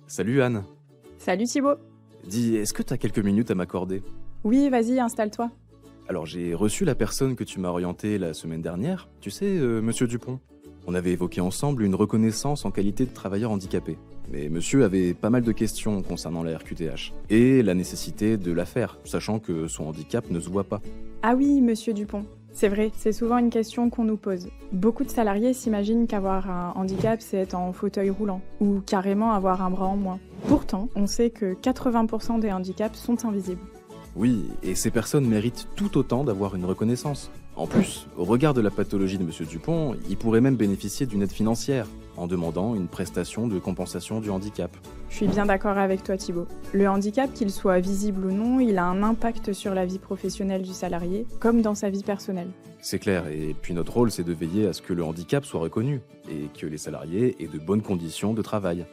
Salut Anne. Salut Thibaut. Dis, est-ce que tu as quelques minutes à m'accorder? Oui, vas-y, installe-toi. Alors, j'ai reçu la personne que tu m'as orientée la semaine dernière, tu sais, Monsieur Dupont. On avait évoqué ensemble une reconnaissance en qualité de travailleur handicapé. Mais monsieur avait pas mal de questions concernant la RQTH et la nécessité de la faire, sachant que son handicap ne se voit pas. Ah oui, monsieur Dupont. C'est vrai, c'est souvent une question qu'on nous pose. Beaucoup de salariés s'imaginent qu'avoir un handicap, c'est être en fauteuil roulant, ou carrément avoir un bras en moins. Pourtant, on sait que 80% des handicaps sont invisibles. Oui, et ces personnes méritent tout autant d'avoir une reconnaissance. En plus, au regard de la pathologie de Monsieur Dupont, il pourrait même bénéficier d'une aide financière, en demandant une prestation de compensation du handicap. Je suis bien d'accord avec toi Thibaut. Le handicap, qu'il soit visible ou non, il a un impact sur la vie professionnelle du salarié, comme dans sa vie personnelle. C'est clair, et puis notre rôle c'est de veiller à ce que le handicap soit reconnu, et que les salariés aient de bonnes conditions de travail.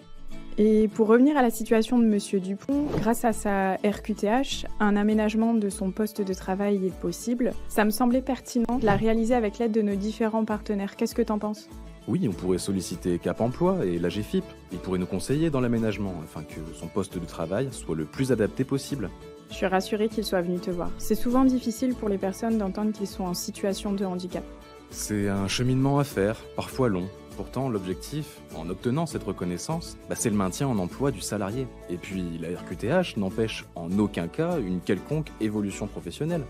Et pour revenir à la situation de Monsieur Dupont, grâce à sa RQTH, un aménagement de son poste de travail est possible. Ça me semblait pertinent de la réaliser avec l'aide de nos différents partenaires. Qu'est-ce que t'en penses ? Oui, on pourrait solliciter Cap Emploi et l'AGFIP. Ils pourraient nous conseiller dans l'aménagement, afin que son poste de travail soit le plus adapté possible. Je suis rassurée qu'ils soient venus te voir. C'est souvent difficile pour les personnes d'entendre qu'ils sont en situation de handicap. C'est un cheminement à faire, parfois long. Pourtant, l'objectif, en obtenant cette reconnaissance, c'est le maintien en emploi du salarié. Et puis, la RQTH n'empêche en aucun cas une quelconque évolution professionnelle.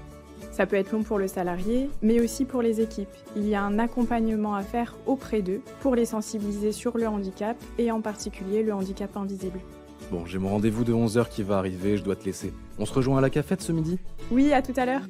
Ça peut être long pour le salarié, mais aussi pour les équipes. Il y a un accompagnement à faire auprès d'eux pour les sensibiliser sur le handicap et en particulier le handicap invisible. Bon, j'ai mon rendez-vous de 11h qui va arriver, je dois te laisser. On se rejoint à la cafette ce midi ? Oui, à tout à l'heure.